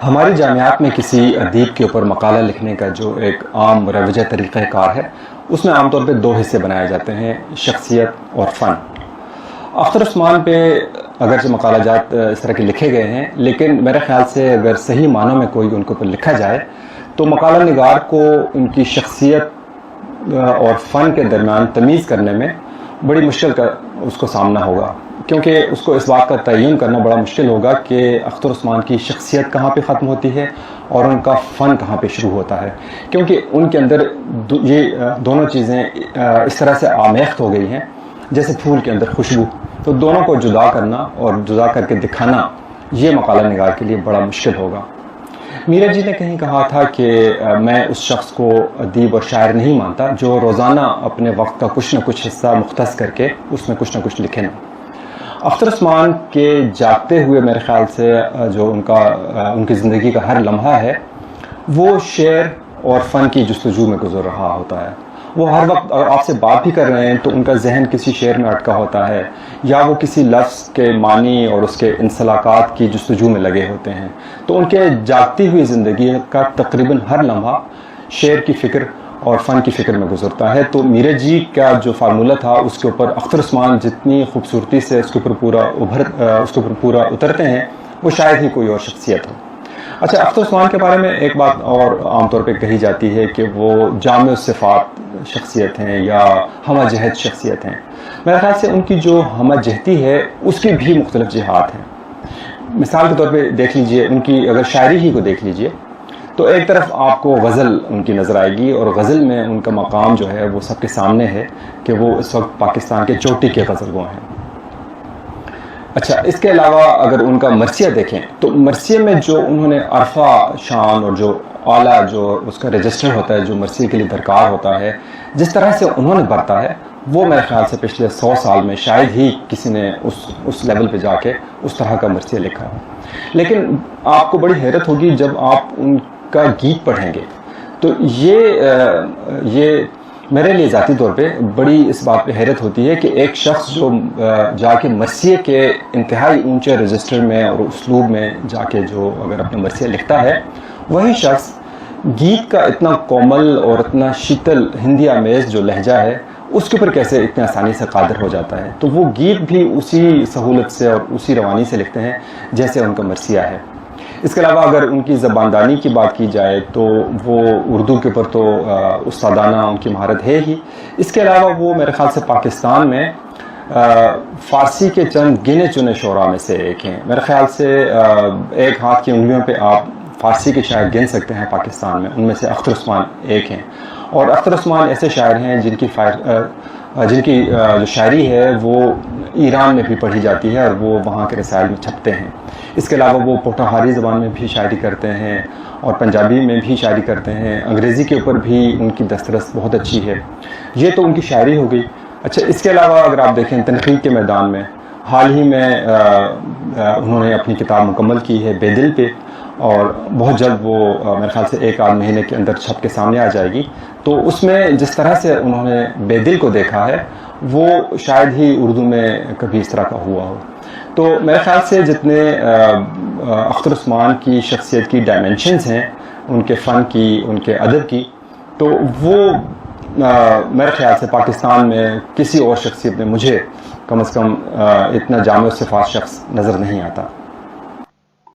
ہماری جامعات میں کسی ادیب کے اوپر مقالہ لکھنے کا جو ایک عام مروجہ طریقہ کار ہے، اس میں عام طور پہ دو حصے بنائے جاتے ہیں، شخصیت اور فن۔ اختر عثمان پہ اگرچہ مقالہ جات اس طرح کے لکھے گئے ہیں، لیکن میرے خیال سے اگر صحیح معنوں میں کوئی ان کے اوپر لکھا جائے تو مقالہ نگار کو ان کی شخصیت اور فن کے درمیان تمیز کرنے میں بڑی مشکل کا اس کو سامنا ہوگا، کیونکہ اس کو اس بات کا تعین کرنا بڑا مشکل ہوگا کہ اختر عثمان کی شخصیت کہاں پہ ختم ہوتی ہے اور ان کا فن کہاں پہ شروع ہوتا ہے، کیونکہ ان کے اندر یہ دونوں چیزیں اس طرح سے آمیخت ہو گئی ہیں جیسے پھول کے اندر خوشبو۔ تو دونوں کو جدا کرنا اور جدا کر کے دکھانا یہ مقالہ نگار کے لیے بڑا مشکل ہوگا۔ میرا جی نے کہیں کہا تھا کہ میں اس شخص کو ادیب اور شاعر نہیں مانتا جو روزانہ اپنے وقت کا کچھ نہ کچھ حصہ مختص کر کے اس میں کچھ نہ کچھ لکھے نا۔ اختر عثمان کے جاگتے ہوئے میرے خیال سے جو ان کی زندگی کا ہر لمحہ ہے وہ شعر اور فن کی جستجو میں گزر رہا ہوتا ہے۔ وہ ہر وقت آپ سے بات بھی کر رہے ہیں تو ان کا ذہن کسی شعر میں اٹکا ہوتا ہے، یا وہ کسی لفظ کے معنی اور اس کے انسلاکات کی جستجو میں لگے ہوتے ہیں۔ تو ان کے جاگتی ہوئی زندگی کا تقریباً ہر لمحہ شعر کی فکر اور فن کی فکر میں گزرتا ہے۔ تو میرے جی کا جو فارمولہ تھا اس کے اوپر اختر عثمان جتنی خوبصورتی سے اس کے اوپر پورا اترتے ہیں وہ شاید ہی کوئی اور شخصیت ہو۔ اچھا، اختر عثمان کے بارے میں ایک بات اور عام طور پہ کہی جاتی ہے کہ وہ جامع الصفات شخصیت ہیں یا ہمہ جہت شخصیت ہیں۔ میرے خیال سے ان کی جو ہمہ جہتی ہے اس کی بھی مختلف جہات ہیں۔ مثال کے طور پہ دیکھ لیجئے، ان کی اگر شاعری ہی کو دیکھ لیجئے تو ایک طرف آپ کو غزل ان کی نظر آئے گی، اور غزل میں ان کا مقام جو ہے وہ سب کے سامنے ہے کہ وہ اس وقت پاکستان کے چوٹی کے غزل گو ہیں۔ اچھا، اس کے علاوہ اگر ان کا مرثیہ دیکھیں تو مرثیے میں جو انہوں نے عرفہ شان اور جو اعلیٰ جو اس کا رجسٹر ہوتا ہے جو مرثیے کے لیے درکار ہوتا ہے، جس طرح سے انہوں نے برتا ہے وہ میرے خیال سے پچھلے 100 سال میں شاید ہی کسی نے اس لیول پہ جا کے اس طرح کا مرثیہ لکھا ہو۔ لیکن آپ کو بڑی حیرت ہوگی جب آپ ان کا گیت پڑھیں گے تو یہ میرے لیے ذاتی طور پہ بڑی اس بات پہ حیرت ہوتی ہے کہ ایک شخص جو جا کے مرثیے کے انتہائی اونچے رجسٹر میں اور اسلوب میں جا کے جو اگر اپنا مرثیہ لکھتا ہے، وہی شخص گیت کا اتنا کومل اور اتنا شیتل ہندی آمیز جو لہجہ ہے اس کے اوپر کیسے اتنے آسانی سے قادر ہو جاتا ہے۔ تو وہ گیت بھی اسی سہولت سے اور اسی روانی سے لکھتے ہیں جیسے ان کا مرثیہ ہے۔ اس کے علاوہ اگر ان کی زباندانی کی بات کی جائے تو وہ اردو کے اوپر تو استادانہ ان کی مہارت ہے ہی، اس کے علاوہ وہ میرے خیال سے پاکستان میں فارسی کے چند گنے چنے شعراء میں سے ایک ہیں۔ میرے خیال سے ایک ہاتھ کی انگلیوں پہ آپ فارسی کے شاعر گن سکتے ہیں پاکستان میں، ان میں سے اختر عثمان ایک ہیں۔ اور اختر عثمان ایسے شاعر ہیں جن کی جو شاعری ہے وہ ایران میں بھی پڑھی جاتی ہے اور وہ وہاں کے رسائل میں چھپتے ہیں۔ اس کے علاوہ وہ پوٹھاہاری زبان میں بھی شاعری کرتے ہیں اور پنجابی میں بھی شاعری کرتے ہیں، انگریزی کے اوپر بھی ان کی دسترس بہت اچھی ہے۔ یہ تو ان کی شاعری ہو گئی۔ اچھا، اس کے علاوہ اگر آپ دیکھیں تنقید کے میدان میں حال ہی میں انہوں نے اپنی کتاب مکمل کی ہے بے دل پہ، اور بہت جلد وہ میرے خیال سے 1 آدھ مہینے کے اندر چھپ کے سامنے آ جائے گی۔ تو اس میں جس طرح سے انہوں نے بے دل کو دیکھا ہے وہ شاید ہی اردو میں کبھی اس طرح کا ہوا ہو۔ تو میرے خیال سے جتنے اختر عثمان کی شخصیت کی ڈائمنشنز ہیں، ان کے فن کی، ان کے ادب کی، تو وہ میرے خیال سے پاکستان میں کسی اور شخصیت میں مجھے کم از کم اتنا جامع صفات شخص نظر نہیں آتا۔